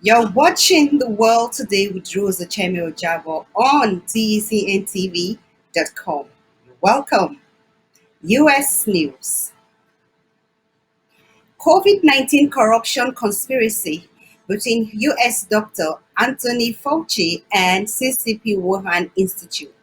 You're watching The World Today with Rose OCHEME-OJABO on TECNTV.com. Welcome. U.S. News. COVID-19 corruption conspiracy between U.S. Dr. Anthony Fauci and CCP Wuhan Institute.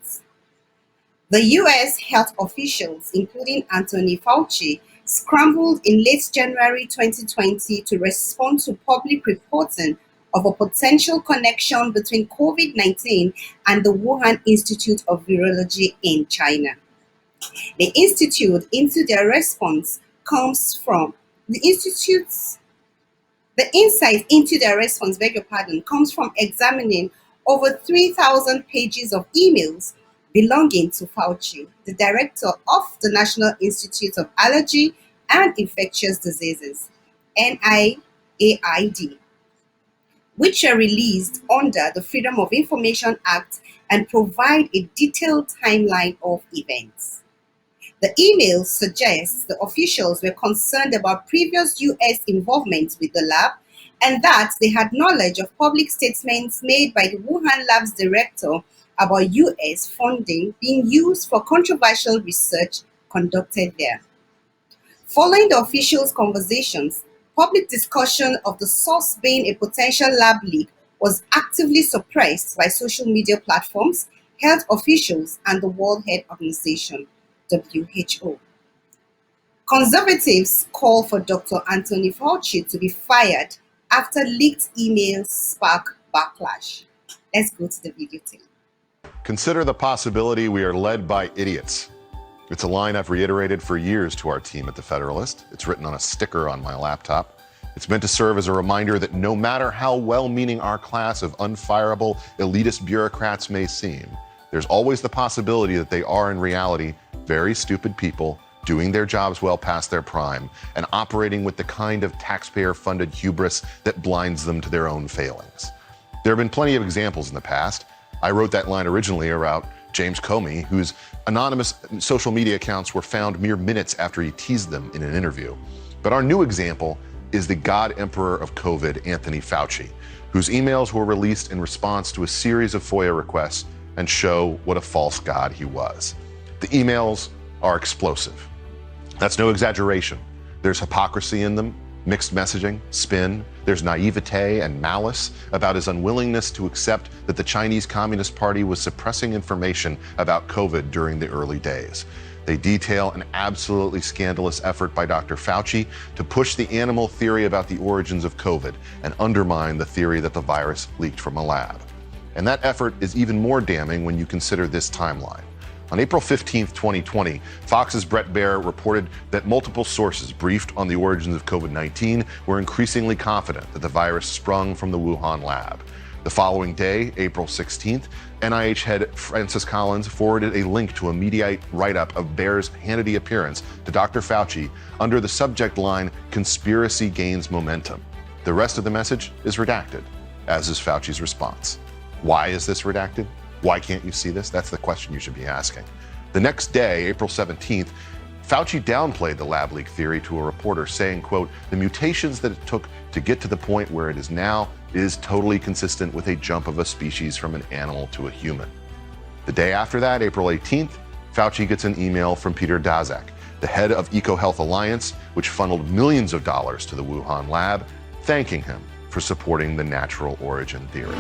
The U.S. health officials, including Anthony Fauci, scrambled in late January 2020 to respond to public reporting of a potential connection between COVID-19 and the Wuhan Institute of Virology in China. The institute, into their response, comes from the insight into their response, comes from examining over 3,000 pages of emails belonging to Fauci, the director of the National Institute of Allergy and Infectious Diseases, NIAID, which were released under the Freedom of Information Act and provide a detailed timeline of events. The emails suggest the officials were concerned about previous U.S. involvement with the lab and that they had knowledge of public statements made by the Wuhan lab's director about U.S. funding being used for controversial research conducted there. Following the officials' conversations, public discussion of the source being a potential lab leak was actively suppressed by social media platforms, health officials, and the World Health Organization, WHO. Conservatives call for Dr. Anthony Fauci to be fired after leaked emails spark backlash. Let's go to the video tape. Consider the possibility we are led by idiots. It's a line I've reiterated for years to our team at The Federalist. It's written on a sticker on my laptop. It's meant to serve as a reminder that no matter how well-meaning our class of unfireable, elitist bureaucrats may seem, there's always the possibility that they are in reality very stupid people doing their jobs well past their prime and operating with the kind of taxpayer-funded hubris that blinds them to their own failings. There have been plenty of examples in the past. I wrote that line originally about James Comey, whose anonymous social media accounts were found mere minutes after he teased them in an interview. But our new example is the God Emperor of COVID, Anthony Fauci, whose emails were released in response to a series of FOIA requests and show what a false god he was. The emails are explosive. That's no exaggeration. There's hypocrisy in them, mixed messaging, spin. There's naivete and malice about his unwillingness to accept that the Chinese Communist Party was suppressing information about COVID during the early days. They detail an absolutely scandalous effort by Dr. Fauci to push the animal theory about the origins of COVID and undermine the theory that the virus leaked from a lab. And that effort is even more damning when you consider this timeline. On April 15, 2020, Fox's Bret Baier reported that multiple sources briefed on the origins of COVID-19 were increasingly confident that the virus sprung from the Wuhan lab. The following day, April 16th, NIH head Francis Collins forwarded a link to a Mediaite write-up of Baier's Hannity appearance to Dr. Fauci under the subject line, "Conspiracy Gains Momentum." The rest of the message is redacted, as is Fauci's response. Why is this redacted? Why can't you see this? That's the question you should be asking. The next day, April 17th, Fauci downplayed the lab leak theory to a reporter saying, quote, "The mutations that it took to get to the point where it is now is totally consistent with a jump of a species from an animal to a human." The day after that, April 18th, Fauci gets an email from Peter Daszak, the head of EcoHealth Alliance, which funneled millions of dollars to the Wuhan lab, thanking him for supporting the natural origin theory.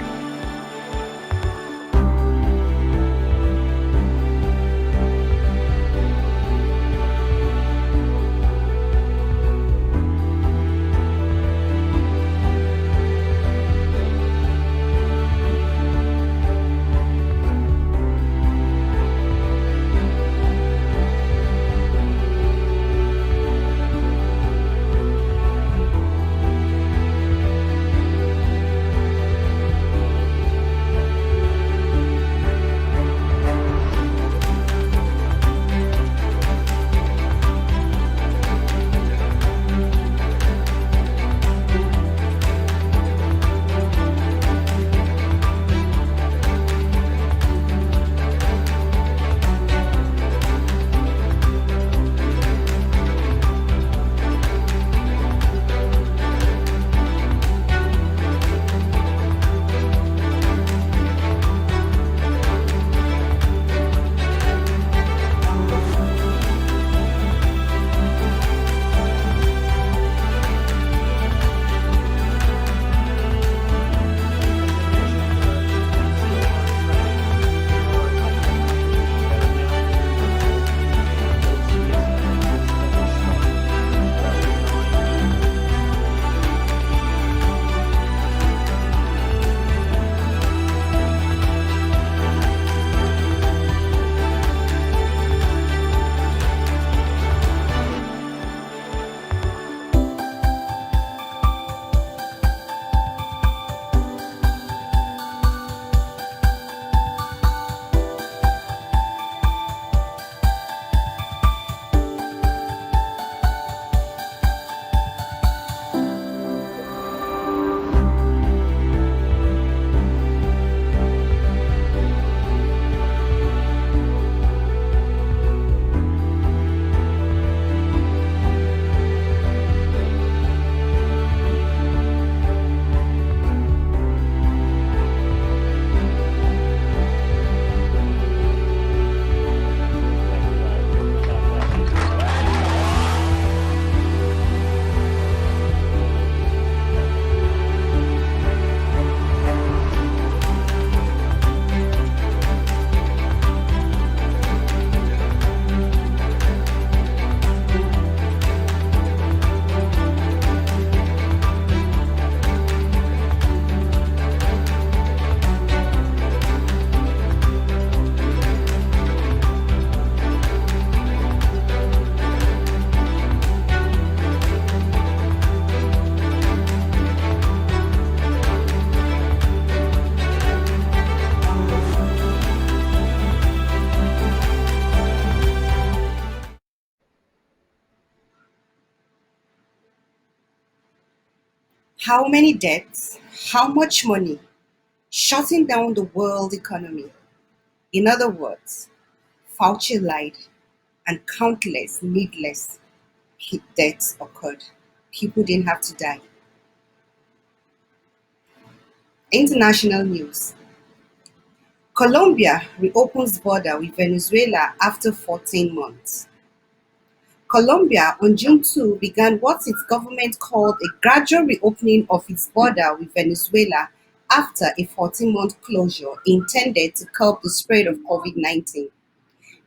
How many deaths? How much money? Shutting down the world economy. In other words, Fauci lied and countless needless deaths occurred. People didn't have to die. International news. Colombia reopens border with Venezuela after 14 months. Colombia on June 2 began what its government called a gradual reopening of its border with Venezuela after a 14-month closure intended to curb the spread of COVID-19.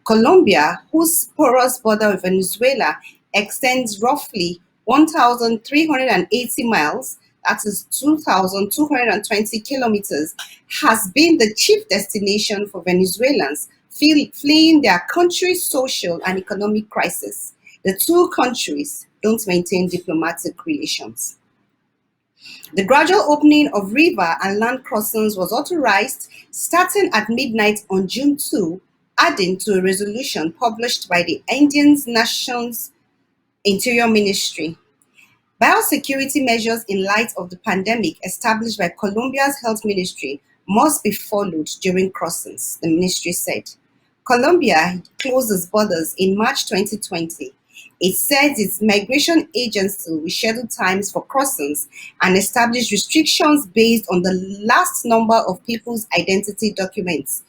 Colombia, whose porous border with Venezuela extends roughly 1,380 miles, that is 2,220 kilometers, has been the chief destination for Venezuelans fleeing their country's social and economic crisis. The two countries don't maintain diplomatic relations. The gradual opening of river and land crossings was authorized starting at midnight on June 2, adding to a resolution published by the Indian nation's Interior Ministry. Biosecurity measures in light of the pandemic established by Colombia's health ministry must be followed during crossings, the ministry said. Colombia closed its borders in March 2020. It says its migration agency will schedule times for crossings and establish restrictions based on the last number of people's identity documents.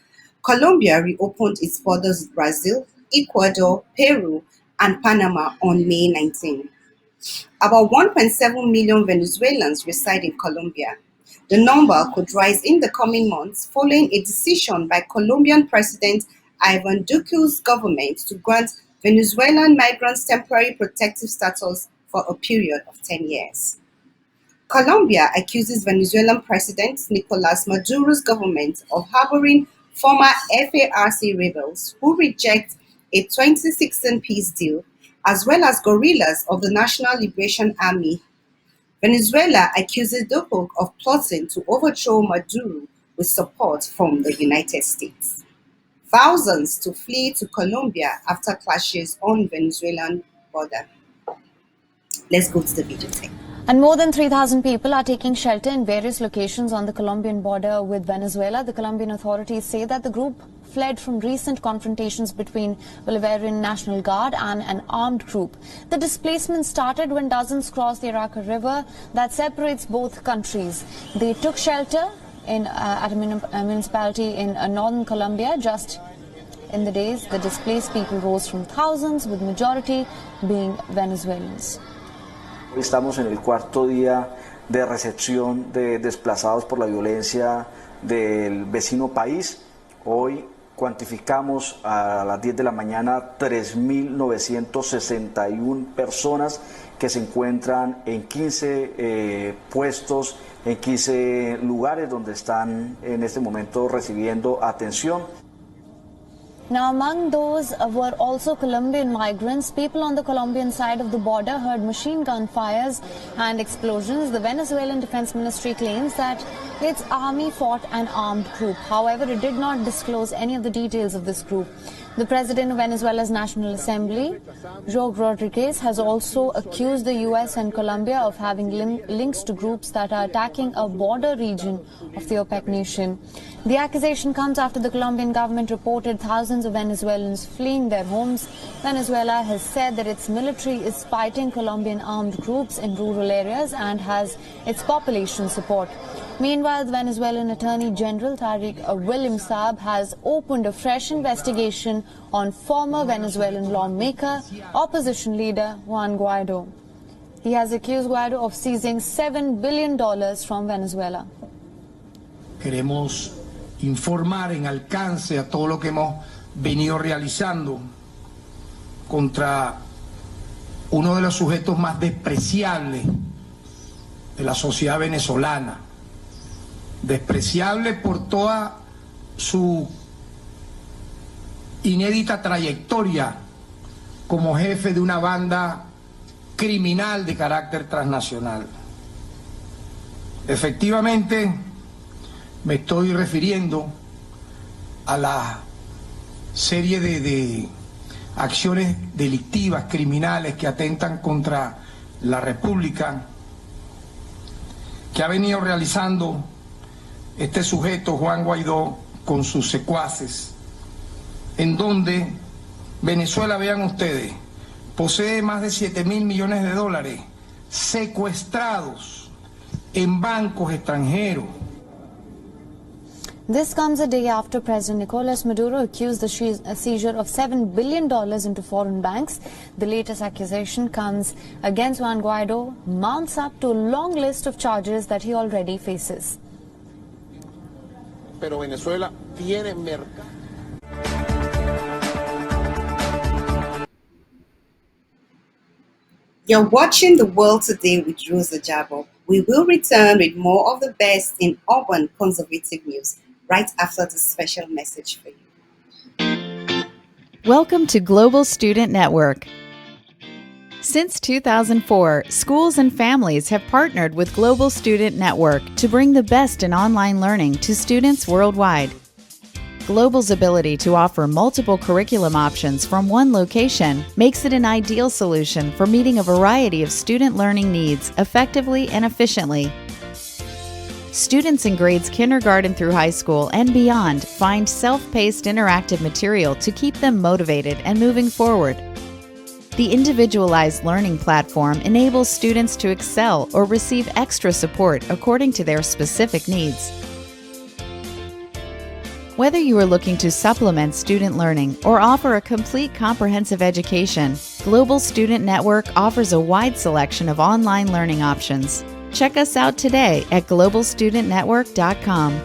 Colombia reopened its borders with Brazil, Ecuador, Peru, and Panama on May 19. About 1.7 million Venezuelans reside in Colombia. The number could rise in the coming months following a decision by Colombian President Ivan Duque's government to grant Venezuelan migrants temporary protective status for a period of 10 years. Colombia accuses Venezuelan President Nicolas Maduro's government of harboring former FARC rebels who reject a 2016 peace deal, as well as guerrillas of the National Liberation Army. Venezuela accuses Duque of plotting to overthrow Maduro with support from the United States. Thousands to flee to Colombia after clashes on Venezuelan border. Let's go to the video tape. And more than 3,000 people are taking shelter in various locations on the Colombian border with Venezuela. The Colombian authorities say that the group fled from recent confrontations between Bolivarian National Guard and an armed group. The displacement started when dozens crossed the Arauca River that separates both countries. They took shelter at a municipality in northern Colombia. Just in the days, the displaced people rose from thousands, with majority being Venezuelans. Estamos en el cuarto día de recepción de desplazados por la violencia del vecino país. Hoy cuantificamos a las 10 de la mañana 3.961 personas que se encuentran en 15 puestos, en 15 lugares donde están en este momento recibiendo atención. Now, among those were also Colombian migrants. People on the Colombian side of the border heard machine gun fires and explosions. The Venezuelan Defense Ministry claims that its army fought an armed group. However, it did not disclose any of the details of this group. The president of Venezuela's National Assembly, Jorge Rodriguez, has also accused the U.S. and Colombia of having links to groups that are attacking a border region of the OPEC nation. The accusation comes after the Colombian government reported thousands of Venezuelans fleeing their homes. Venezuela has said that its military is fighting Colombian armed groups in rural areas and has its population support. Meanwhile, the Venezuelan Attorney General Tariq William Saab has opened a fresh investigation on former Venezuelan lawmaker, opposition leader Juan Guaido. He has accused Guaido of seizing $7 billion from Venezuela. Queremos informar en alcance a todo lo que hemos venido realizando contra uno de los sujetos más despreciables de la sociedad venezolana. Despreciable por toda su inédita trayectoria como jefe de una banda criminal de carácter transnacional. Efectivamente, me estoy refiriendo a la serie de acciones delictivas, criminales que atentan contra la República que ha venido realizando este sujeto Juan Guaidó con sus secuaces, en donde Venezuela, vean ustedes, posee más de 7.000 millones de dólares secuestrados en bancos extranjeros. This comes a day after President Nicolas Maduro accused the seizure of $7 billion into foreign banks. The latest accusation comes against Juan Guaidó, mounts up to a long list of charges that he already faces. Pero Venezuela tiene mercado. You're watching The World Today with Rose Ojabo. We will return with more of the best in urban conservative news right after this special message for you. Welcome to Global Student Network. Since 2004, schools and families have partnered with Global Student Network to bring the best in online learning to students worldwide. Global's ability to offer multiple curriculum options from one location makes it an ideal solution for meeting a variety of student learning needs effectively and efficiently. Students in grades kindergarten through high school and beyond find self-paced interactive material to keep them motivated and moving forward. The individualized learning platform enables students to excel or receive extra support according to their specific needs. Whether you are looking to supplement student learning or offer a complete comprehensive education, Global Student Network offers a wide selection of online learning options. Check us out today at globalstudentnetwork.com.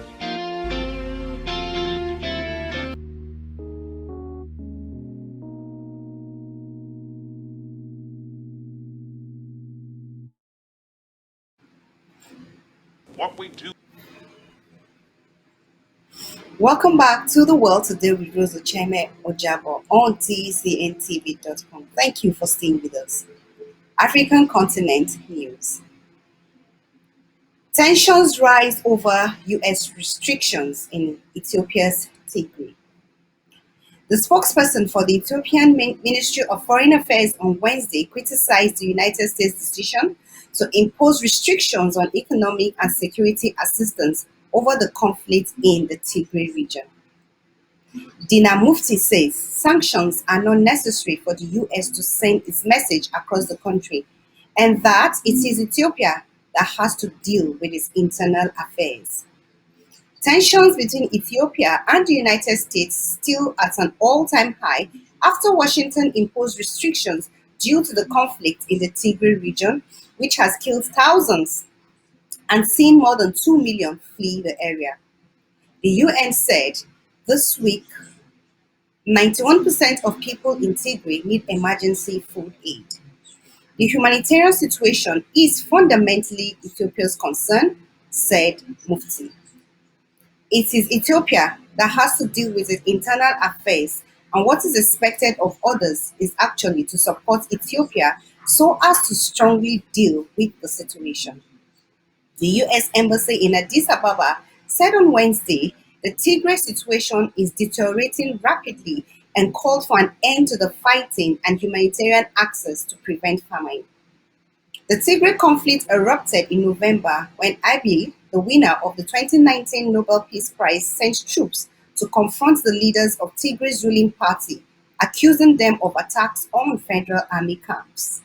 What we do. Welcome back to The World Today with Rose OCHEME-OJABO on TCNTV.com. Thank you for staying with us. African continent news. Tensions rise over U.S. restrictions in Ethiopia's Tigray. The spokesperson for the Ethiopian Ministry of Foreign Affairs on Wednesday criticized the United States' decision to impose restrictions on economic and security assistance over the conflict in the Tigray region. Dina Mufti says sanctions are not necessary for the U.S. to send its message across the country, and that it is Ethiopia that has to deal with its internal affairs. Tensions between Ethiopia and the United States still at an all-time high after Washington imposed restrictions due to the conflict in the Tigray region, which has killed thousands and seen more than 2 million flee the area. The UN said this week 91% of people in Tigray need emergency food aid. The humanitarian situation is fundamentally Ethiopia's concern, said Mufti. It is Ethiopia that has to deal with its internal affairs, and what is expected of others is actually to support Ethiopia so as to strongly deal with the situation. The U.S. Embassy in Addis Ababa said on Wednesday the Tigray situation is deteriorating rapidly and called for an end to the fighting and humanitarian access to prevent famine. The Tigray conflict erupted in November when Abiy, the winner of the 2019 Nobel Peace Prize, sent troops to confront the leaders of Tigray's ruling party, accusing them of attacks on federal army camps.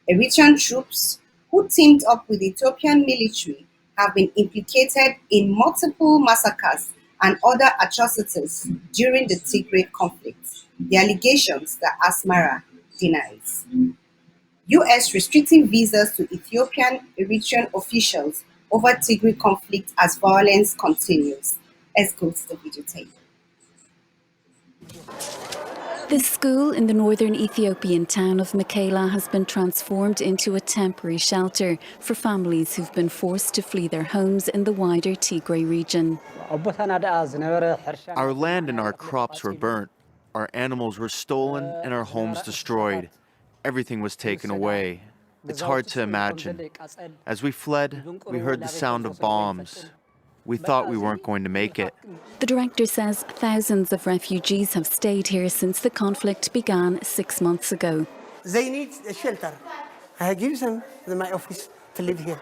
Eritrean troops who teamed up with the Ethiopian military have been implicated in multiple massacres and other atrocities during the Tigray conflict, the allegations that Asmara denies. U.S. restricting visas to Ethiopian Eritrean officials over Tigray conflict as violence continues. Let's go to the video tape. This school in the northern Ethiopian town of Mekela has been transformed into a temporary shelter for families who've been forced to flee their homes in the wider Tigray region. Our land and our crops were burnt, our animals were stolen, and our homes destroyed. Everything was taken away. It's hard to imagine. As we fled, we heard the sound of bombs. We thought we weren't going to make it. The director says thousands of refugees have stayed here since the conflict began 6 months ago. They need a shelter. I give them my office to live here.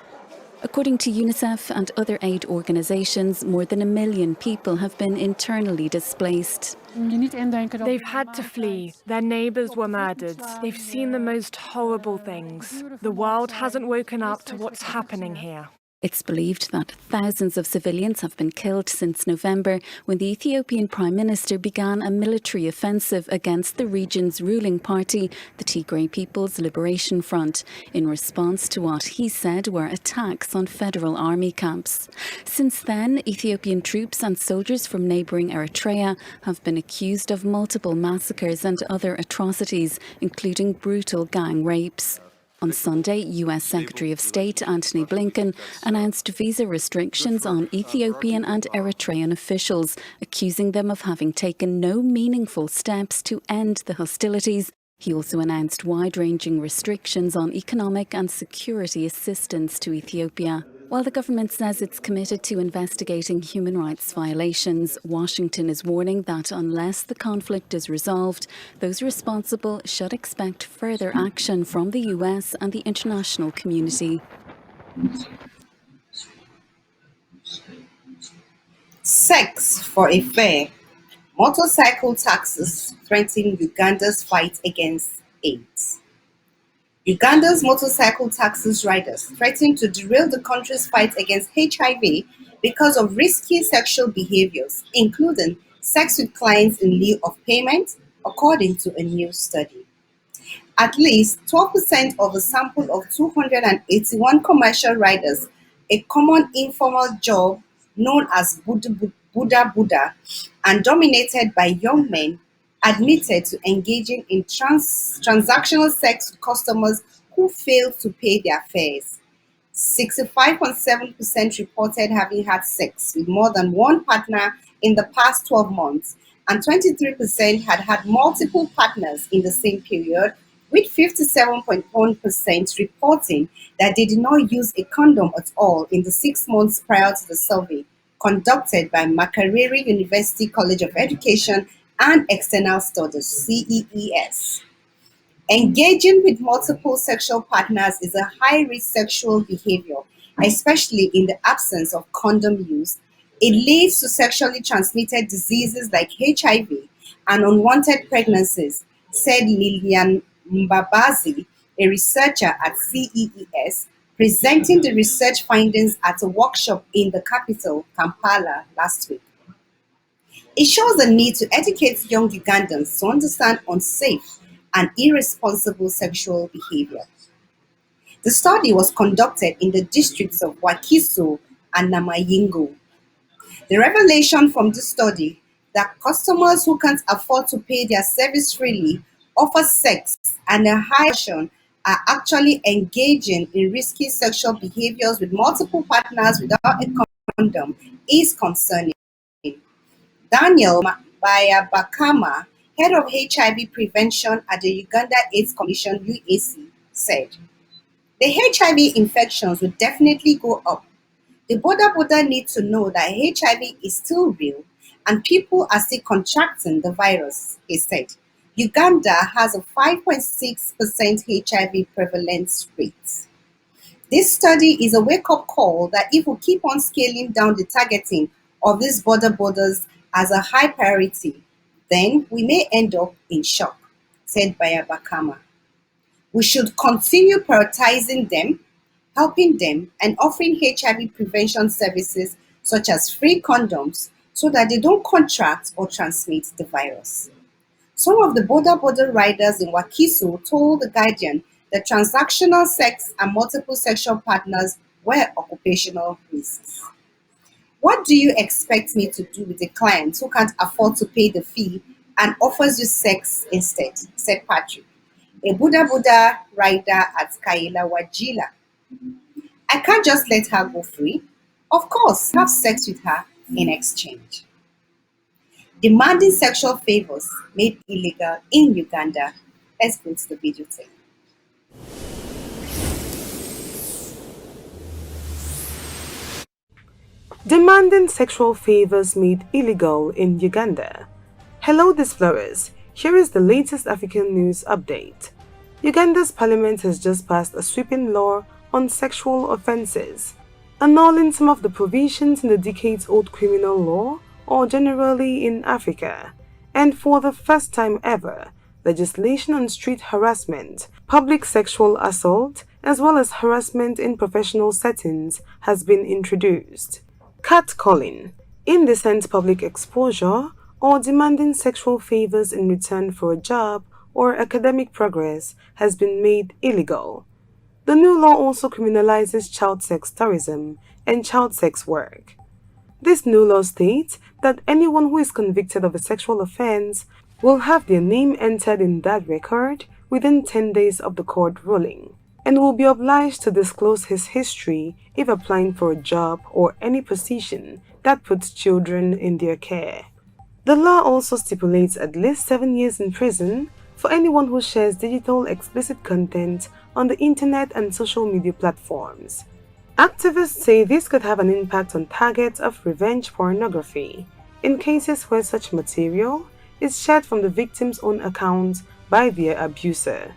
According to UNICEF and other aid organisations, more than 1 million people have been internally displaced. They've had to flee. Their neighbours were murdered. They've seen the most horrible things. The world hasn't woken up to what's happening here. It's believed that thousands of civilians have been killed since November, when the Ethiopian Prime Minister began a military offensive against the region's ruling party, the Tigray People's Liberation Front, in response to what he said were attacks on federal army camps. Since then, Ethiopian troops and soldiers from neighbouring Eritrea have been accused of multiple massacres and other atrocities, including brutal gang rapes. On Sunday, US Secretary of State Antony Blinken announced visa restrictions on Ethiopian and Eritrean officials, accusing them of having taken no meaningful steps to end the hostilities. He also announced wide-ranging restrictions on economic and security assistance to Ethiopia. While the government says it's committed to investigating human rights violations, Washington is warning that unless the conflict is resolved, those responsible should expect further action from the US and the international community. Sex for a fare. Motorcycle taxes threaten Uganda's fight against AIDS. Uganda's motorcycle taxis riders threaten to derail the country's fight against HIV because of risky sexual behaviors, including sex with clients in lieu of payment, according to a new study. At least 12% of a sample of 281 commercial riders, a common informal job known as Buddha, and dominated by young men, admitted to engaging in transactional sex with customers who failed to pay their fares. 65.7% reported having had sex with more than one partner in the past 12 months, and 23% had had multiple partners in the same period, with 57.1% reporting that they did not use a condom at all in the 6 months prior to the survey conducted by Makerere University College of Education and External Studies, CEES. Engaging with multiple sexual partners is a high-risk sexual behavior, especially in the absence of condom use. It leads to sexually transmitted diseases like HIV and unwanted pregnancies, said Lilian Mbabazi, a researcher at CEES, presenting the research findings at a workshop in the capital, Kampala, last week. It shows the need to educate young Ugandans to understand unsafe and irresponsible sexual behavior. The study was conducted in the districts of Wakiso and Namayingo. The revelation from this study that customers who can't afford to pay their service freely offer sex and a high portion are actually engaging in risky sexual behaviors with multiple partners without a condom is concerning. Daniel Bayabakama, head of HIV prevention at the Uganda AIDS Commission UAC, said, "The HIV infections will definitely go up. The border need to know that HIV is still real and people are still contracting the virus," he said. Uganda has a 5.6% HIV prevalence rate. This study is a wake-up call that if we keep on scaling down the targeting of these borders as a high priority, then we may end up in shock, said Bayabakama. We should continue prioritizing them, helping them, and offering HIV prevention services such as free condoms so that they don't contract or transmit the virus. Some of the border riders in Wakiso told The Guardian that transactional sex and multiple sexual partners were occupational risks. "What do you expect me to do with a client who can't afford to pay the fee and offers you sex instead?" said Patrick, a Buddha rider at Kaila Wajila. "I can't just let her go free. Of course, have sex with her in exchange." Demanding sexual favors made illegal in Uganda. Let's go to the video tape. Demanding sexual favors made illegal in Uganda. Hello, Disflowers. Here is the latest African news update. Uganda's parliament has just passed a sweeping law on sexual offences. annulling some of the provisions in the decades-old criminal law or generally in Africa. And for the first time ever, legislation on street harassment, public sexual assault, as well as harassment in professional settings has been introduced. Catcalling, indecent public exposure, or demanding sexual favors in return for a job or academic progress has been made illegal. The new law also criminalizes child sex tourism and child sex work. This new law states that anyone who is convicted of a sexual offense will have their name entered in that record within 10 days of the court ruling, and will be obliged to disclose his history if applying for a job or any position that puts children in their care. The law also stipulates at least 7 years in prison for anyone who shares digital explicit content on the internet and social media platforms. Activists say this could have an impact on targets of revenge pornography in cases where such material is shared from the victim's own account by their abuser.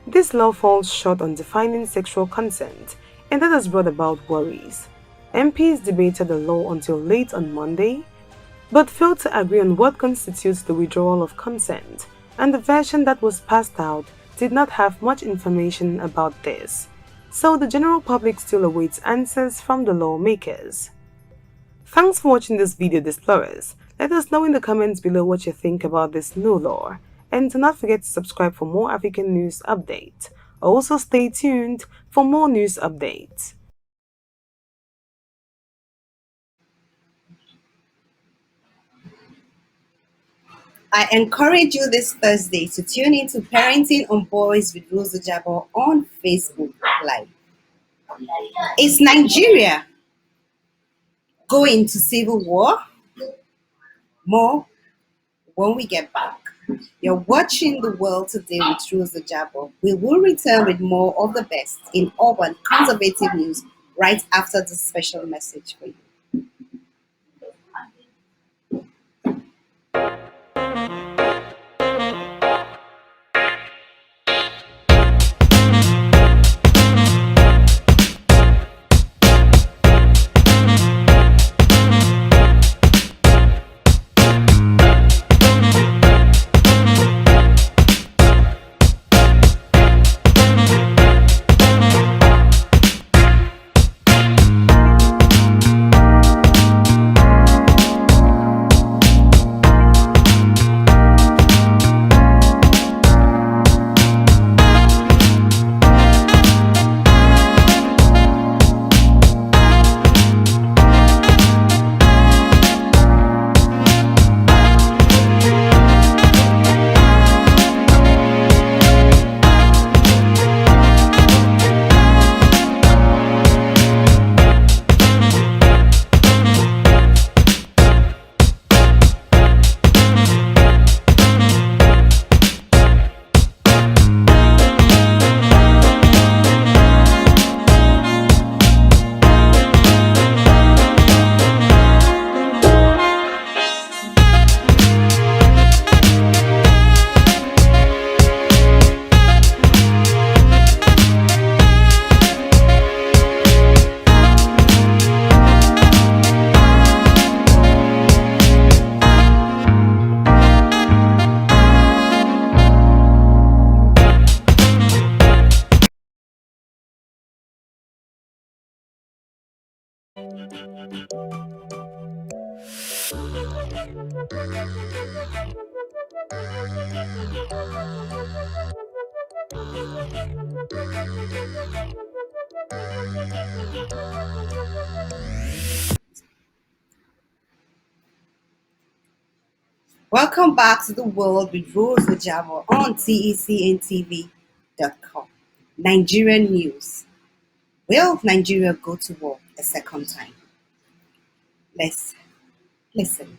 This law falls short on defining sexual consent, and that has brought about worries. MPs debated the law until late on Monday, but failed to agree on what constitutes the withdrawal of consent, and the version that was passed out did not have much information about this. So the general public still awaits answers from the lawmakers. Thanks for watching this video, Explorers. Let us know in the comments below what you think about this new law, and do not forget to subscribe for more African news updates. Also stay tuned for more news updates. I encourage you this Thursday to tune into Parenting on Boys with Rose Ojabo on Facebook Live. Is Nigeria going to civil war? More when we get back. You're watching The World Today with Rose Ojabo. We will return with more of the best in urban conservative news right after this special message for you. Welcome back to The World with Rose Ojabo on TECNTV.com. Nigerian news. Will Nigeria go to war a second time? Let's listen.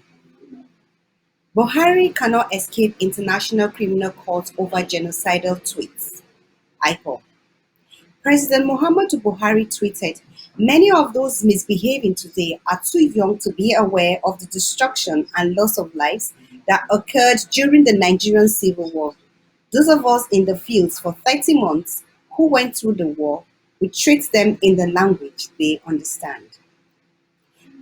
Buhari cannot escape International Criminal Court over genocidal tweets. IPOB. President Muhammadu Buhari tweeted, "Many of those misbehaving today are too young to be aware of the destruction and loss of lives that occurred during the Nigerian Civil War. Those of us in the fields for 30 months who went through the war We treat them in the language they understand.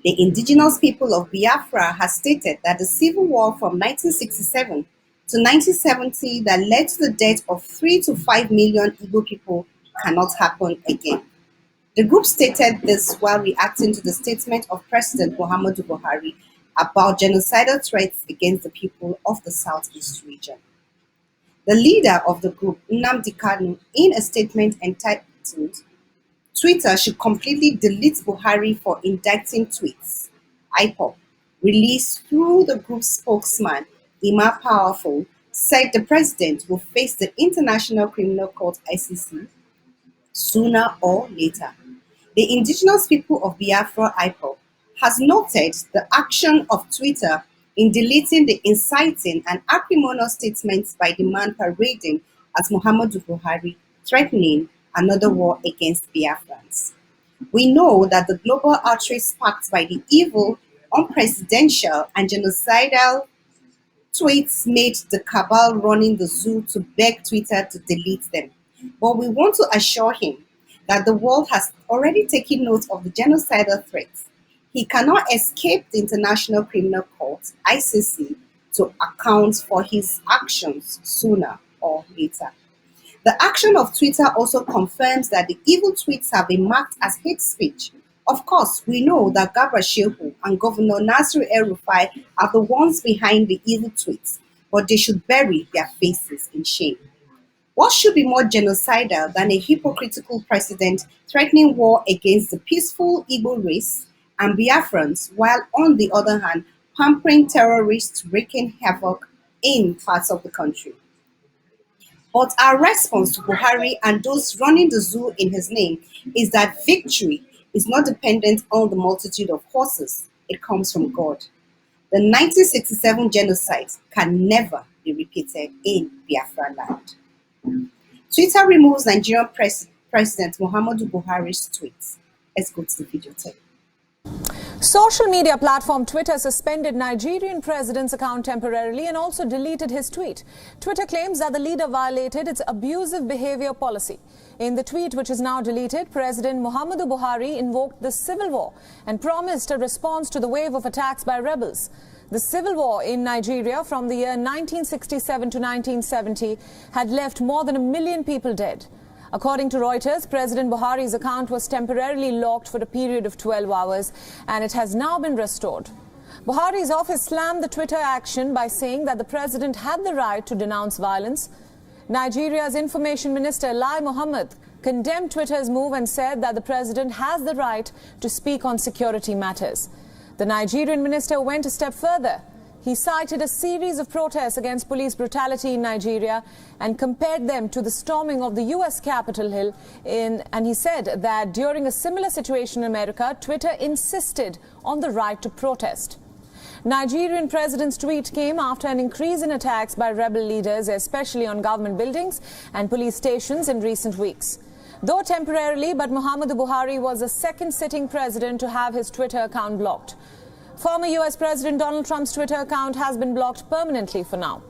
The indigenous people of Biafra has stated that the civil war from 1967 to 1970 that led to the death of 3 to 5 million Igbo people cannot happen again. The group stated this while reacting to the statement of President Muhammadu Buhari about genocidal threats against the people of the Southeast region. The leader of the group, Nnamdi Kanu, in a statement entitled Twitter should completely delete Buhari for indicting tweets, IPOB, released through the group's spokesman, Ima Powerful, said the president will face the International Criminal Court ICC sooner or later. The indigenous people of Biafra, IPOB, has noted the action of Twitter in deleting the inciting and acrimonious statements by the man parading as Muhammadu Buhari, threatening another war against Biafrans. We know that the global outrage sparked by the evil, unpresidential, and genocidal tweets made the cabal running the zoo to beg Twitter to delete them. But we want to assure him that the world has already taken note of the genocidal threats. He cannot escape the International Criminal Court, ICC, to account for his actions sooner or later. The action of Twitter also confirms that the evil tweets have been marked as hate speech. Of course, we know that Garba Shehu and Governor Nasir El-Rufai are the ones behind the evil tweets, but they should bury their faces in shame. What should be more genocidal than a hypocritical president threatening war against the peaceful Igbo race and Biafrans, while on the other hand, pampering terrorists wreaking havoc in parts of the country? But our response to Buhari and those running the zoo in his name is that victory is not dependent on the multitude of horses. It comes from God. The 1967 genocide can never be repeated in Biafra land. Twitter removes Nigerian President Muhammadu Buhari's tweets. Let's go to the video tape. Social media platform Twitter suspended Nigerian president's account temporarily and also deleted his tweet. Twitter claims that the leader violated its abusive behavior policy. In the tweet, which is now deleted, President Muhammadu Buhari invoked the civil war and promised a response to the wave of attacks by rebels. The civil war in Nigeria from the year 1967 to 1970 had left more than 1 million people dead. According to Reuters, President Buhari's account was temporarily locked for a period of 12 hours and it has now been restored. Buhari's office slammed the Twitter action by saying that the president had the right to denounce violence. Nigeria's Information Minister Lai Mohammed condemned Twitter's move and said that the president has the right to speak on security matters. The Nigerian minister went a step further. He cited a series of protests against police brutality in Nigeria and compared them to the storming of the U.S. Capitol Hill. And he said that during a similar situation in America, Twitter insisted on the right to protest. Nigerian president's tweet came after an increase in attacks by rebel leaders, especially on government buildings and police stations in recent weeks. Though temporarily, but Muhammadu Buhari was the second sitting president to have his Twitter account blocked. Former U.S. President Donald Trump's Twitter account has been blocked permanently for now.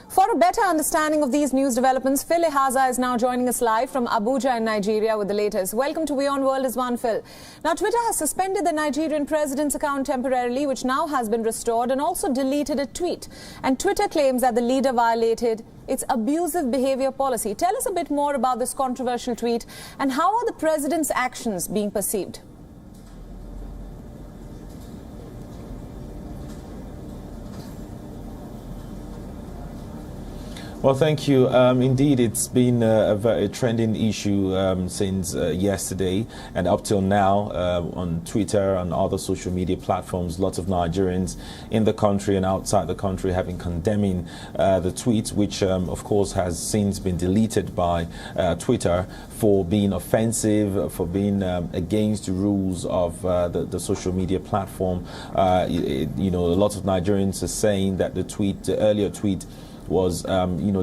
For a better understanding of these news developments, Phil Ehaza is now joining us live from Abuja in Nigeria with the latest. Welcome to Beyond World is One, Phil. Now, Twitter has suspended the Nigerian president's account temporarily, which now has been restored, and also deleted a tweet. And Twitter claims that the leader violated its abusive behavior policy. Tell us a bit more about this controversial tweet and how are the president's actions being perceived? Well, thank you. Indeed, it's been a very trending issue since yesterday and up till now on Twitter and other social media platforms. Lots of Nigerians in the country and outside the country have been condemning the tweet, which of course has since been deleted by Twitter for being offensive, for being against the rules of the social media platform. You know, a lot of Nigerians are saying that the earlier tweet was,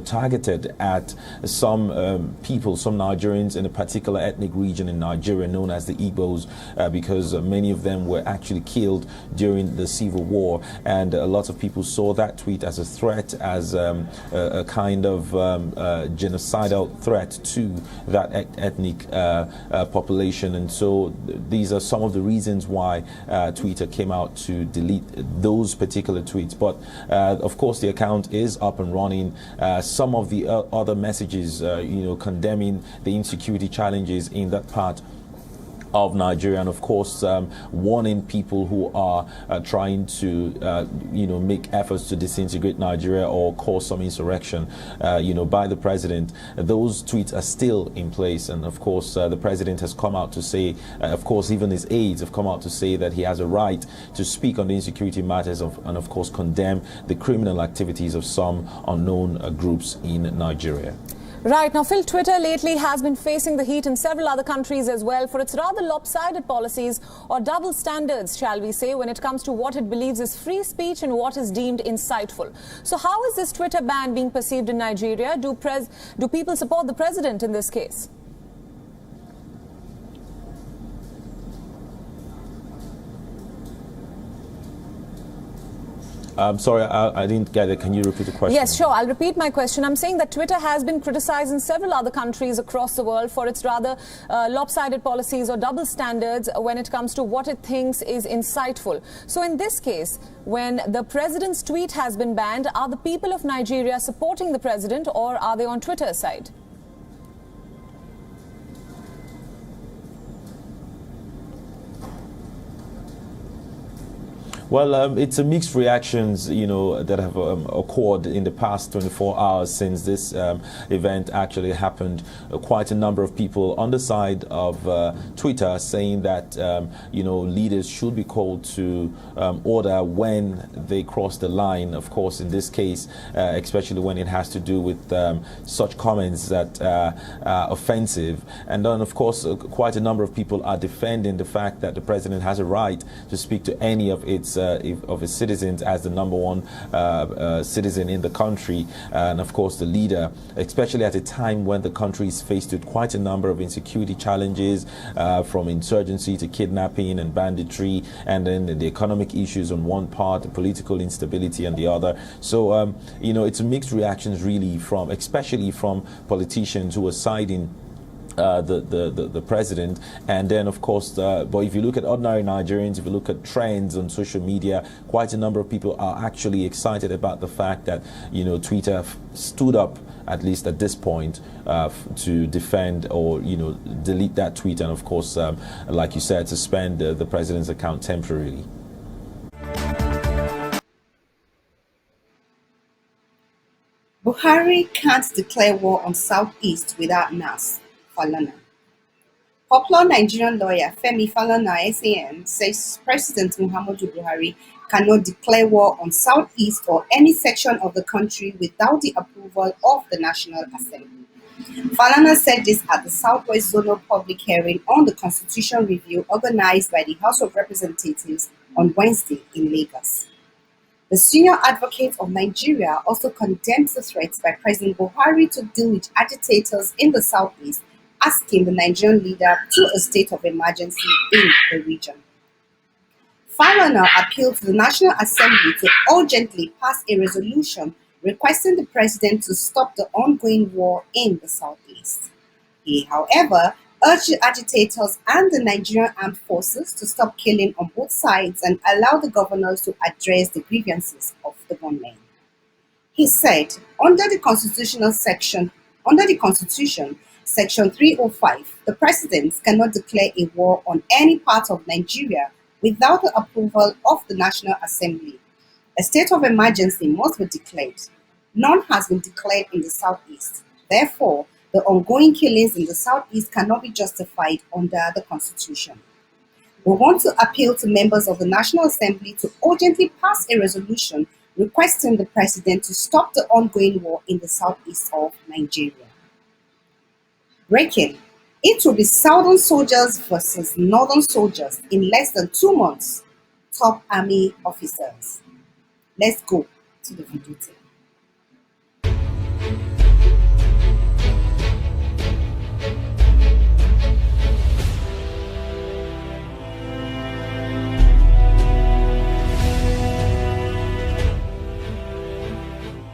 targeted at some people, some Nigerians in a particular ethnic region in Nigeria known as the Igbos, because many of them were actually killed during the civil war, and a lot of people saw that tweet as a threat, as a kind of genocidal threat to that ethnic population. And so these are some of the reasons why Twitter came out to delete those particular tweets. But of course the account is up and running. Some of the other messages condemning the insecurity challenges in that part of Nigeria, and of course warning people who are trying to make efforts to disintegrate Nigeria or cause some insurrection by the president. Those tweets are still in place, and of course the president has come out to say, of course even his aides have come out to say that he has a right to speak on the insecurity matters and of course condemn the criminal activities of some unknown groups in Nigeria. Right. Now, Phil, Twitter lately has been facing the heat in several other countries as well for its rather lopsided policies, or double standards, shall we say, when it comes to what it believes is free speech and what is deemed insightful. So how is this Twitter ban being perceived in Nigeria? Do people support the president in this case? I'm sorry, I didn't get it. Can you repeat the question? Yes, sure. I'll repeat my question. I'm saying that Twitter has been criticized in several other countries across the world for its rather lopsided policies or double standards when it comes to what it thinks is insightful. So in this case, when the president's tweet has been banned, are the people of Nigeria supporting the president, or are they on Twitter's side? Well, it's a mixed reactions, that have occurred in the past 24 hours since this event actually happened. Quite a number of people on the side of Twitter saying that, leaders should be called to order when they cross the line. Of course, in this case, especially when it has to do with such comments that are offensive. And then, of course, quite a number of people are defending the fact that the president has a right to speak to any of its citizens as the number one citizen in the country, and of course the leader, especially at a time when the country is faced with quite a number of insecurity challenges, from insurgency to kidnapping and banditry, and then the economic issues on one part, the political instability on the other. So it's mixed reactions really, especially from politicians who are siding the president, and then of course but if you look at ordinary Nigerians, if you look at trends on social media, quite a number of people are actually excited about the fact that Twitter stood up, at least at this point, to defend or delete that tweet, and of course like you said, suspend the president's account temporarily. Buhari can't declare war on Southeast without NASS. Falana. Popular Nigerian lawyer Femi Falana SAN says President Muhammadu Buhari cannot declare war on Southeast or any section of the country without the approval of the National Assembly. Falana said this at the Southwest Zonal Public Hearing on the Constitution Review organized by the House of Representatives on Wednesday in Lagos. The senior advocate of Nigeria also condemned the threats by President Buhari to deal with agitators in the Southeast, asking the Nigerian leader to a state of emergency in the region. Falana appealed to the National Assembly to urgently pass a resolution requesting the president to stop the ongoing war in the Southeast. He, however, urged the agitators and the Nigerian armed forces to stop killing on both sides and allow the governors to address the grievances of the gunmen. He said, under the Constitution, Section 305, the president cannot declare a war on any part of Nigeria without the approval of the National Assembly. A state of emergency must be declared. None has been declared in the Southeast. Therefore, the ongoing killings in the Southeast cannot be justified under the Constitution. We want to appeal to members of the National Assembly to urgently pass a resolution requesting the president to stop the ongoing war in the Southeast of Nigeria. Breaking. It will be Southern soldiers versus Northern soldiers in less than 2 months. Top army officers. Let's go to the video tape.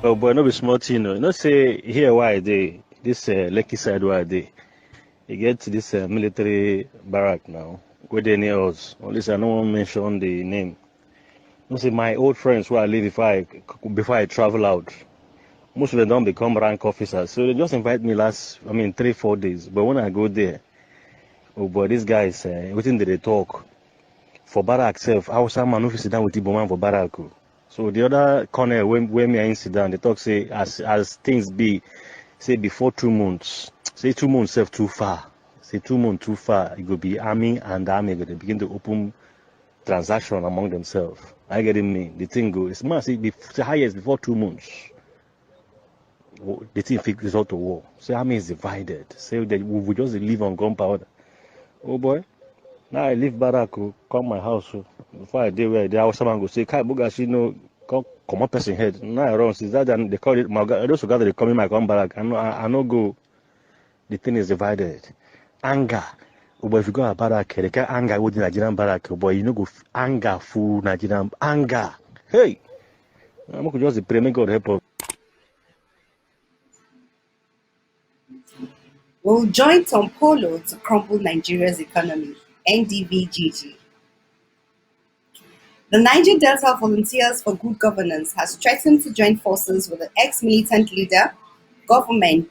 Oh boy, no be small thing. You know, say here why they this Lekki side why they you get to this military barrack now. Go there near us. At least I don't want to mention the name. You know, say my old friends where I live before I travel out. Most of them don't become rank officers. So they just invite me 3-4 days. But when I go there, oh boy, these guys, within they talk. For barrack self, I was man who sit down with Iboman for barrack. So the other corner where me I sit down, they talk say as things be, say before 2 months, say 2 months self too far. Say 2 months too far, it will be army and army going to begin to open transaction among themselves. I get me. The thing goes, it's must be the highest before 2 months. The thing fix result to war. Say army is divided. Say that we just live on gunpowder. Oh boy. Now I leave barrack, come my house. Before I did where the house someone go say, Kai Bugashi no come up person head. Now I run, since that they call it my those who gather they come in my come barrack. I no go. The thing is divided. Anger. Oh boy, if you go to barrack, they can anger with the Nigerian barrack, boy, you know go anger full Nigerian anger. Hey! I'm going to just pray, may God help us. Will join Tompolo to crumble Nigeria's economy, NDVGG. The Niger Delta Volunteers for Good Governance has threatened to join forces with the ex-militant leader, government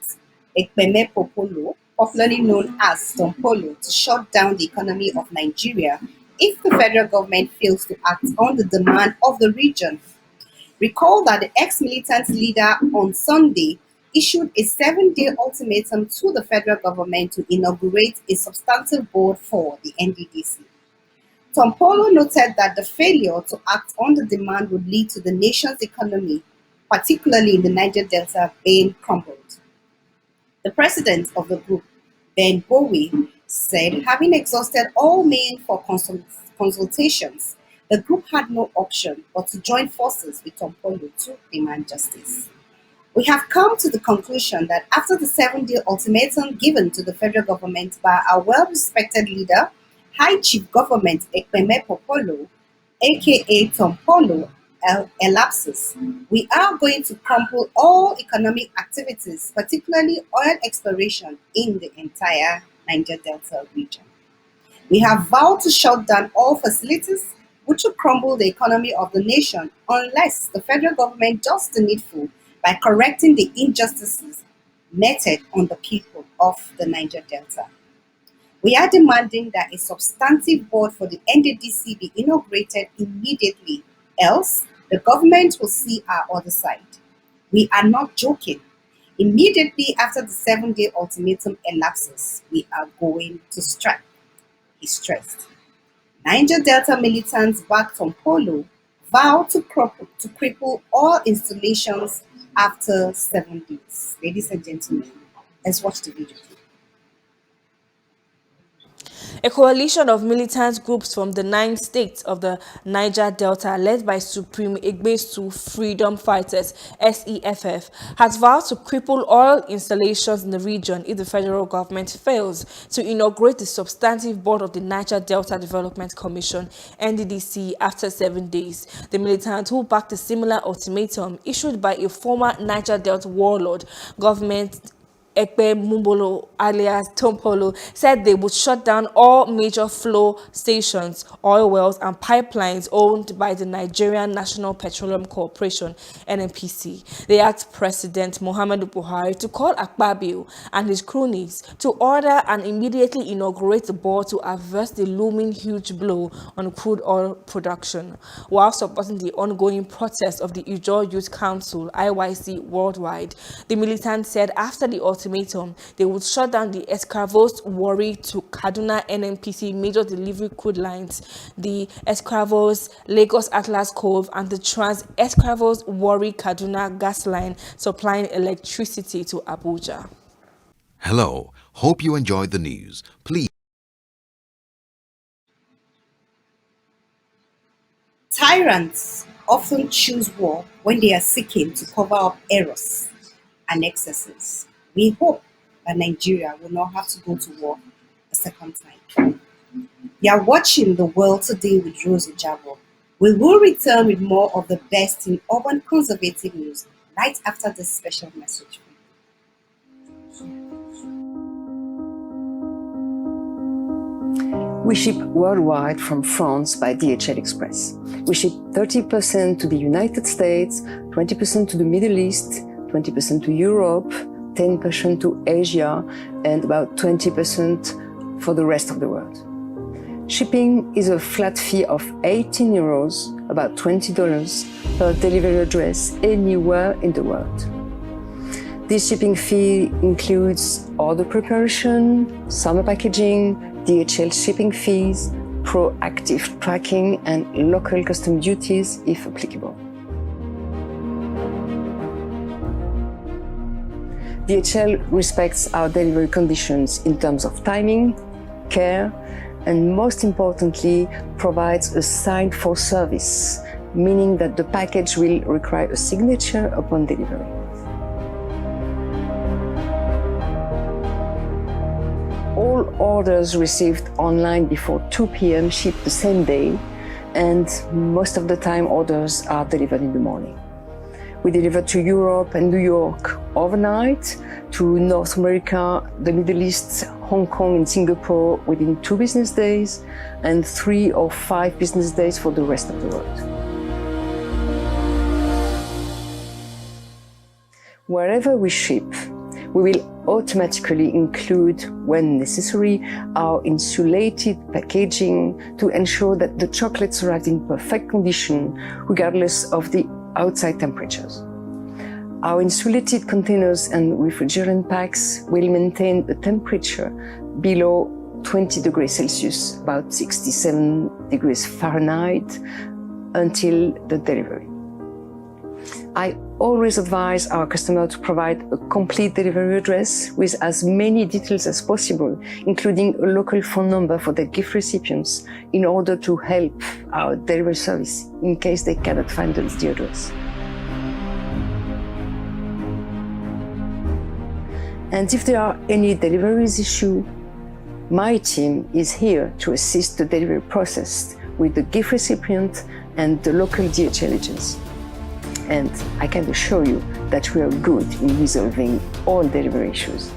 Ekpeme-Popolo, popularly known as Tompolo, to shut down the economy of Nigeria if the federal government fails to act on the demand of the region. Recall that the ex-militant leader on Sunday issued a 7-day ultimatum to the federal government to inaugurate a substantive board for the NDDC. Tompolo noted that the failure to act on the demand would lead to the nation's economy, particularly in the Niger Delta, being crumbled. The president of the group, Ben Bowie, said having exhausted all means for consultations, the group had no option but to join forces with Tompolo to demand justice. We have come to the conclusion that after the 7-day ultimatum given to the federal government by our well-respected leader, High Chief Government Ekpeme-Popolo, aka Tompolo, elapses, we are going to crumple all economic activities, particularly oil exploration in the entire Niger Delta region. We have vowed to shut down all facilities which will crumble the economy of the nation unless the federal government does the needful by correcting the injustices meted on the people of the Niger Delta. We are demanding that a substantive board for the NDDC be inaugurated immediately, else the government will see our other side. We are not joking. Immediately after the 7-day ultimatum elapses, we are going to strike, he stressed. Niger Delta militants backed Tompolo vowed to cripple all installations after 7 days. Ladies and gentlemen, let's watch the video. A coalition of militant groups from the 9 states of the Niger Delta, led by Supreme Igbesu Freedom Fighters (SEFF), has vowed to cripple all installations in the region if the federal government fails to inaugurate the substantive board of the Niger Delta Development Commission (NDDC) after 7 days. The militants, who backed a similar ultimatum issued by a former Niger Delta warlord, government Ekpe-Mumbolo alias Tompolo, said they would shut down all major flow stations, oil wells and pipelines owned by the Nigerian National Petroleum Corporation (NNPC). They asked President Muhammadu Buhari to call Akpabio and his cronies to order and immediately inaugurate the board to avert the looming huge blow on crude oil production, while supporting the ongoing protest of the Ijaw Youth Council (IYC) worldwide. The militants said after the ultimatum, they would shut down the Escravos Warri to Kaduna NNPC major delivery crude lines, the Escravos Lagos Atlas Cove, and the Trans Escravos Warri Kaduna gas line supplying electricity to Abuja. Hello, hope you enjoyed the news. Please. Tyrants often choose war when they are seeking to cover up errors and excesses. We hope that Nigeria will not have to go to war a second time. You are watching The World Today with Rose OJABO. We will return with more of the best in urban conservative news right after this special message. We ship worldwide from France by DHL Express. We ship 30% to the United States, 20% to the Middle East, 20% to Europe, 10% to Asia, and about 20% for the rest of the world. Shipping is a flat fee of 18 euros, about $20 per delivery address anywhere in the world. This shipping fee includes order preparation, summer packaging, DHL shipping fees, proactive tracking, and local custom duties if applicable. DHL respects our delivery conditions in terms of timing, care, and most importantly, provides a signed for service, meaning that the package will require a signature upon delivery. All orders received online before 2 p.m. ship the same day, and most of the time orders are delivered in the morning. We deliver to Europe and New York overnight, to North America, the Middle East, Hong Kong and Singapore within 2 business days, and 3 or 5 business days for the rest of the world. Wherever we ship, we will automatically include, when necessary, our insulated packaging to ensure that the chocolates arrive in perfect condition, regardless of the outside temperatures. Our insulated containers and refrigerant packs will maintain a temperature below 20 degrees Celsius, about 67 degrees Fahrenheit, until the delivery. I always advise our customer to provide a complete delivery address with as many details as possible, including a local phone number for their gift recipients, in order to help our delivery service in case they cannot find the address. And if there are any deliveries issue, my team is here to assist the delivery process with the gift recipient and the local DHL agents. And I can assure you that we are good in resolving all delivery issues.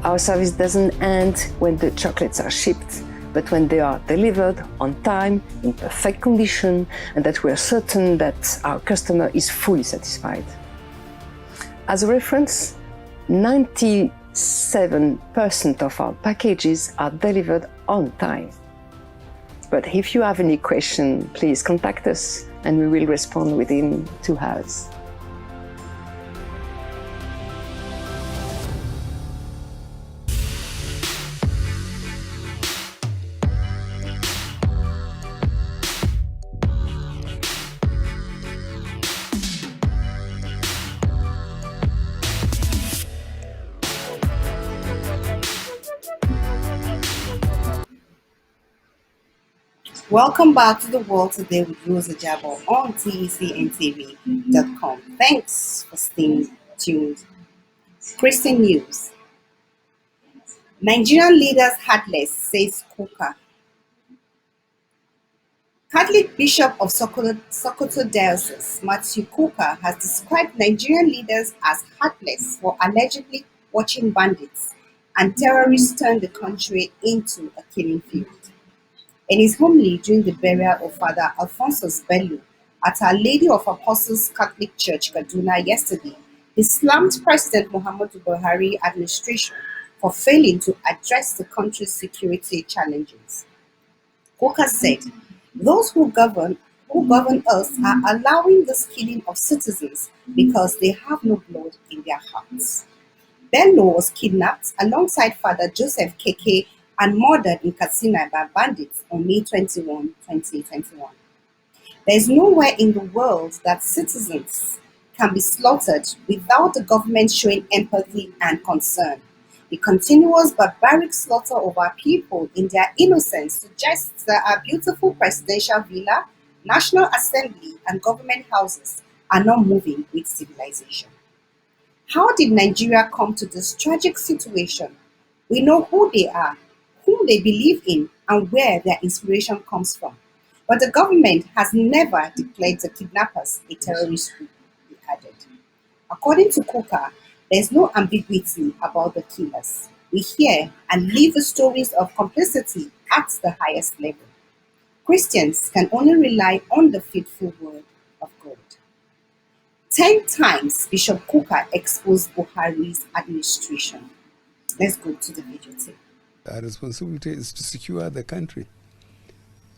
Our service doesn't end when the chocolates are shipped, but when they are delivered on time, in perfect condition, and that we are certain that our customer is fully satisfied. As a reference, 97% of our packages are delivered on time. But if you have any question, please contact us and we will respond within 2 hours. Welcome back to The World Today with Rose OJABO on TECNTV.com. Thanks for staying tuned. Christian news. Nigerian leaders heartless, says Kukah. Catholic Bishop of Sokoto Diocese, Matthew Kukah, has described Nigerian leaders as heartless for allegedly watching bandits and terrorists turn the country into a killing field. In his homily during the burial of Father Alphonsus Bello at Our Lady of Apostles Catholic Church, Kaduna, yesterday, he slammed President Muhammadu Buhari administration for failing to address the country's security challenges. Kukah said, "Those who govern us are allowing this killing of citizens because they have no blood in their hearts." Bello was kidnapped alongside Father Joseph Keke and murdered in Katsina by bandits on May 21, 2021. There is nowhere in the world that citizens can be slaughtered without the government showing empathy and concern. The continuous barbaric slaughter of our people in their innocence suggests that our beautiful presidential villa, National Assembly, and government houses are not moving with civilization. How did Nigeria come to this tragic situation? We know who they are, whom they believe in, and where their inspiration comes from. But the government has never declared the kidnappers a terrorist group, he added. According to Kukah, there is no ambiguity about the killers. We hear and live the stories of complicity at the highest level. Christians can only rely on the faithful word of God. 10 times Bishop Kukah exposed Buhari's administration. Let's go to the video tape. Our responsibility is to secure the country.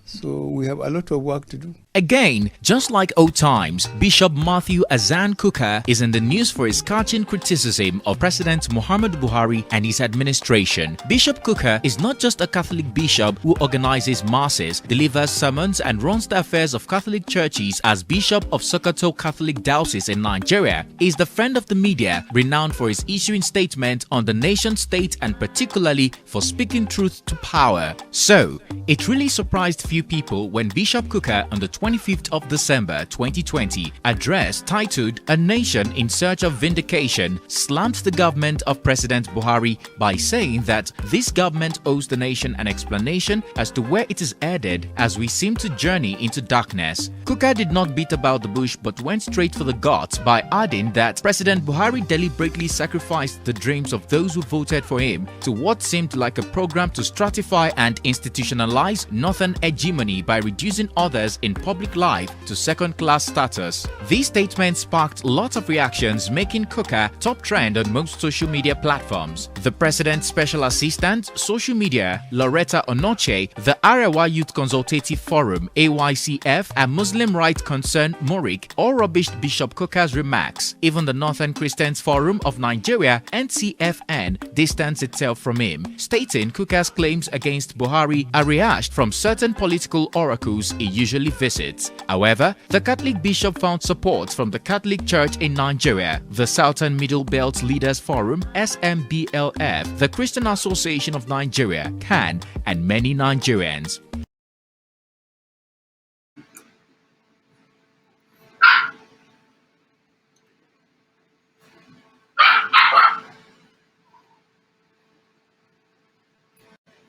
So we have a lot of work to do. Again, just like old times, Bishop Matthew Azan Kukah is in the news for his scorching criticism of President Muhammadu Buhari and his administration. Bishop Kukah is not just a Catholic bishop who organizes masses, delivers sermons and runs the affairs of Catholic churches as Bishop of Sokoto Catholic Diocese in Nigeria. He is the friend of the media, renowned for his issuing statements on the nation state and particularly for speaking truth to power. So, it really surprised few people when Bishop Kukah on the 25th of December 2020 address titled "A Nation in Search of Vindication" slammed the government of President Buhari by saying that this government owes the nation an explanation as to where it is headed as we seem to journey into darkness. Kukah did not beat about the bush but went straight for the guts by adding that President Buhari deliberately sacrificed the dreams of those who voted for him to what seemed like a program to stratify and institutionalize northern hegemony by reducing others in public life to second-class status. These statements sparked lots of reactions, making Kukah top trend on most social media platforms. The President's Special Assistant, Social Media, Loretta Onoche, the Arewa Youth Consultative Forum, AYCF, and Muslim Rights Concern, Morik, all rubbished Bishop Kukah's remarks. Even the Northern Christians Forum of Nigeria, NCFN, distanced itself from him, stating Kukah's claims against Buhari are rehashed from certain political oracles he usually visits. However, the Catholic bishop found support from the Catholic Church in Nigeria, the Southern Middle Belt Leaders Forum, SMBLF, the Christian Association of Nigeria, CAN, and many Nigerians.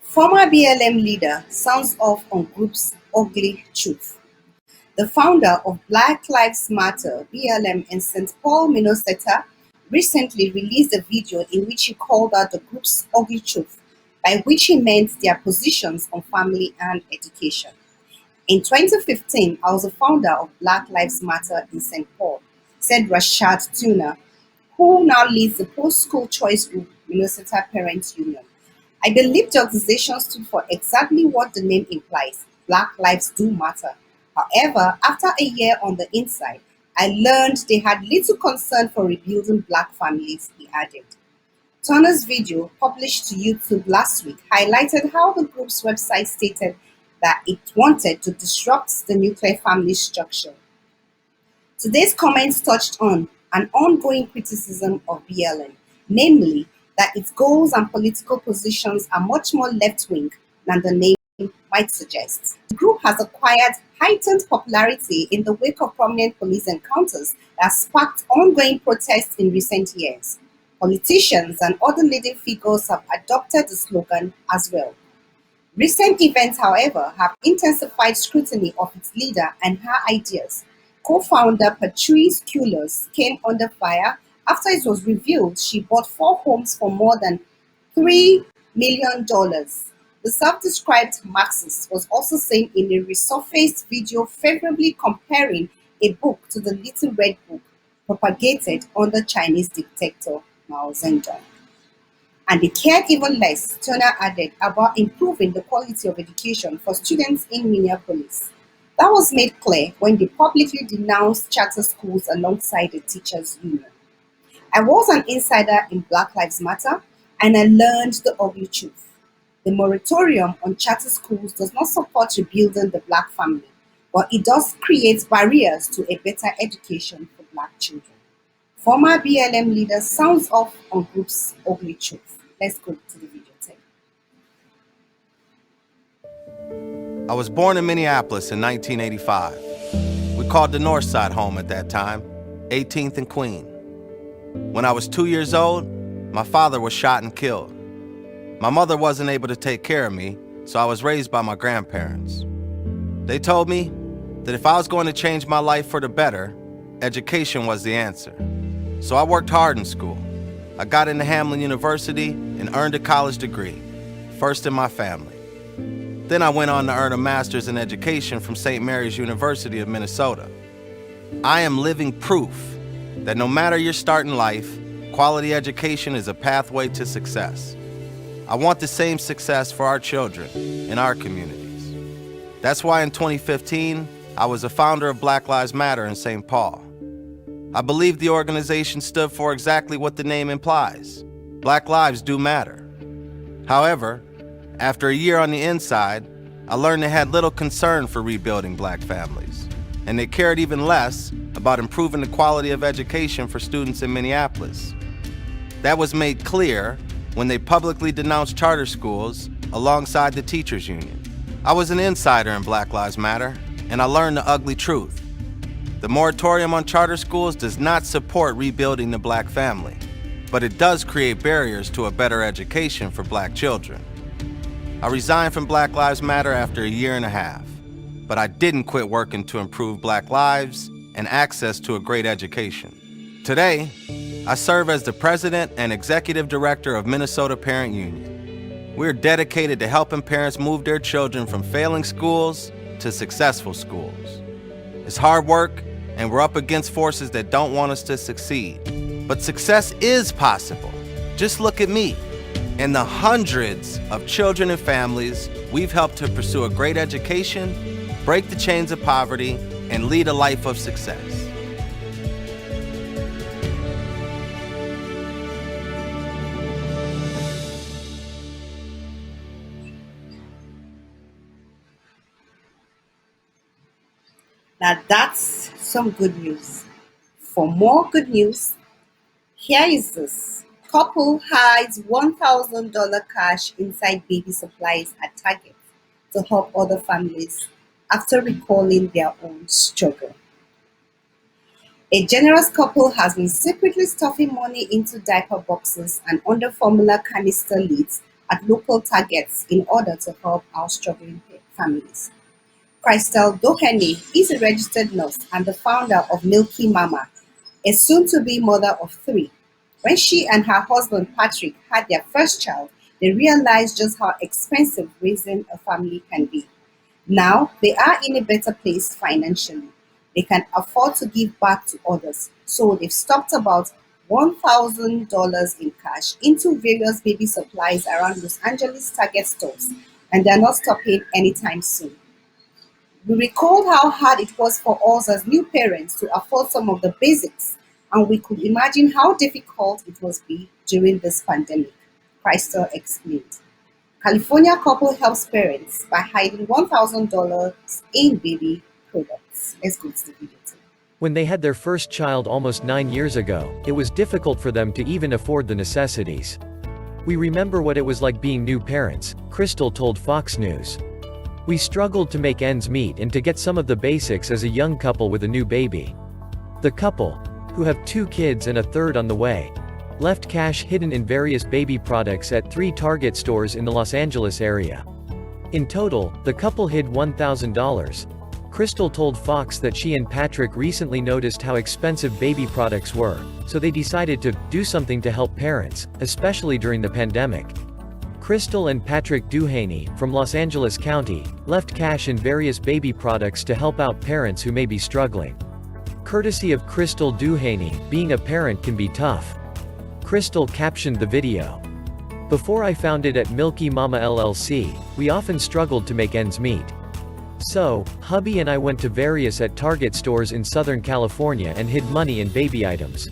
Former BLM leader sounds off on group's ugly truth. The founder of Black Lives Matter BLM in St. Paul, Minnesota, recently released a video in which he called out the group's ugly truth, by which he meant their positions on family and education. In 2015, I was a founder of Black Lives Matter in St. Paul, said Rashad Tuna, who now leads the post-school choice group Minnesota Parents Union. I believe the organization stood for exactly what the name implies: Black lives do matter. However, after a year on the inside, I learned they had little concern for rebuilding Black families, he added. Turner's video, published to YouTube last week, highlighted how the group's website stated that it wanted to disrupt the nuclear family structure. Today's comments touched on an ongoing criticism of BLM, namely that its goals and political positions are much more left-wing than the name might suggest. The group has acquired heightened popularity in the wake of prominent police encounters that sparked ongoing protests in recent years. Politicians and other leading figures have adopted the slogan as well. Recent events, however, have intensified scrutiny of its leader and her ideas. Co-founder Patrice Cullors came under fire after it was revealed she bought 4 homes for more than $3 million. The self-described Marxist was also seen in a resurfaced video favorably comparing a book to the Little Red Book propagated under Chinese dictator Mao Zedong. And they cared even less, Turner added, about improving the quality of education for students in Minneapolis. That was made clear when they publicly denounced charter schools alongside the teachers' union. I was an insider in Black Lives Matter, and I learned the ugly truth. The moratorium on charter schools does not support rebuilding the Black family, but it does create barriers to a better education for Black children. Former BLM leader sounds off on group's ugly truth. Let's go to the video tape. I was born in Minneapolis in 1985. We called the North Side home at that time, 18th and Queen. When I was 2 years old, my father was shot and killed. My mother wasn't able to take care of me, so I was raised by my grandparents. They told me that if I was going to change my life for the better, education was the answer. So I worked hard in school. I got into Hamline University and earned a college degree, first in my family. Then I went on to earn a master's in education from St. Mary's University of Minnesota. I am living proof that no matter your start in life, quality education is a pathway to success. I want the same success for our children in our communities. That's why in 2015, I was a founder of Black Lives Matter in St. Paul. I believe the organization stood for exactly what the name implies. Black lives do matter. However, after a year on the inside, I learned they had little concern for rebuilding black families, and they cared even less about improving the quality of education for students in Minneapolis. That was made clear when they publicly denounced charter schools alongside the teachers union. I was an insider in Black Lives Matter, and I learned the ugly truth. The moratorium on charter schools does not support rebuilding the black family, but it does create barriers to a better education for black children. I resigned from Black Lives Matter after a year and a half, but I didn't quit working to improve black lives and access to a great education. Today, I serve as the president and executive director of Minnesota Parent Union. We're dedicated to helping parents move their children from failing schools to successful schools. It's hard work, and we're up against forces that don't want us to succeed. But success is possible. Just look at me and the hundreds of children and families we've helped to pursue a great education, break the chains of poverty, and lead a life of success. Now that's some good news. For more good news, here is this. Couple hides $1,000 cash inside baby supplies at Target to help other families after recalling their own struggle. A generous couple has been secretly stuffing money into diaper boxes and under formula canister lids at local Targets in order to help our struggling families. Crystal Doheny is a registered nurse and the founder of Milky Mama, a soon-to-be mother of 3. When she and her husband Patrick had their first child, they realized just how expensive raising a family can be. Now, they are in a better place financially. They can afford to give back to others, so they've stocked about $1,000 in cash into various baby supplies around Los Angeles Target stores, and they're not stopping anytime soon. We recalled how hard it was for us as new parents to afford some of the basics, and we could imagine how difficult it must be during this pandemic, Crystal explained. California couple helps parents by hiding $1,000 in baby products. Let's go to the video. When they had their first child almost 9 years ago, it was difficult for them to even afford the necessities. We remember what it was like being new parents, Crystal told Fox News. We struggled to make ends meet and to get some of the basics as a young couple with a new baby. The couple, who have 2 kids and a third on the way, left cash hidden in various baby products at 3 Target stores in the Los Angeles area. In total, the couple hid $1,000. Crystal told Fox that she and Patrick recently noticed how expensive baby products were, so they decided to do something to help parents, especially during the pandemic. Crystal and Patrick Duhaney, from Los Angeles County, left cash in various baby products to help out parents who may be struggling. Courtesy of Crystal Duhaney, being a parent can be tough. Crystal captioned the video. Before I founded at Milky Mama LLC, we often struggled to make ends meet. So, hubby and I went to various at Target stores in Southern California and hid money in baby items.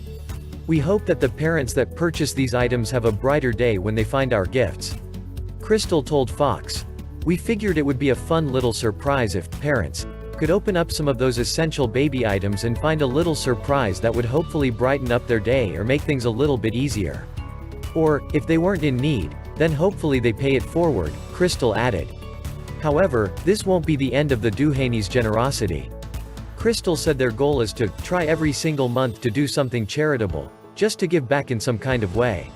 We hope that the parents that purchase these items have a brighter day when they find our gifts. Crystal told Fox. We figured it would be a fun little surprise if parents could open up some of those essential baby items and find a little surprise that would hopefully brighten up their day or make things a little bit easier. Or, if they weren't in need, then hopefully they pay it forward, Crystal added. However, this won't be the end of the Duhaney's generosity. Crystal said their goal is to try every single month to do something charitable, just to give back in some kind of way.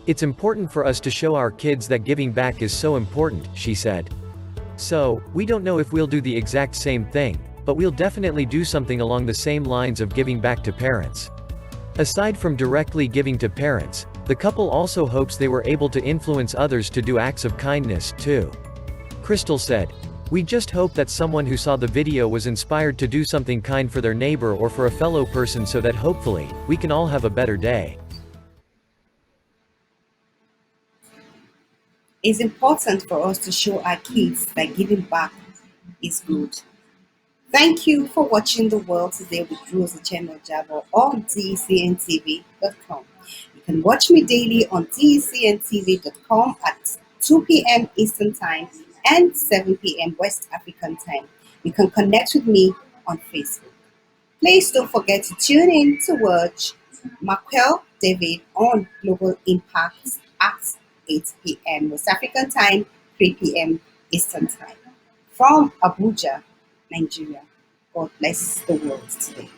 It's important for us to show our kids that giving back is so important, she said. So, we don't know if we'll do the exact same thing, but we'll definitely do something along the same lines of giving back to parents. Aside from directly giving to parents, the couple also hopes they were able to influence others to do acts of kindness, too. Crystal said, "We just hope that someone who saw the video was inspired to do something kind for their neighbor or for a fellow person so that hopefully, we can all have a better day." It's important for us to show our kids that giving back is good. Thank you for watching The World Today with OCHEME-OJABO on DECNTV.com. You can watch me daily on DECNTV.com at 2 p.m. Eastern Time and 7 p.m. West African Time. You can connect with me on Facebook. Please don't forget to tune in to watch Marquel David on Global Impact at 8 p.m. West African Time, 3 p.m. Eastern Time. From Abuja, Nigeria. God bless the world today.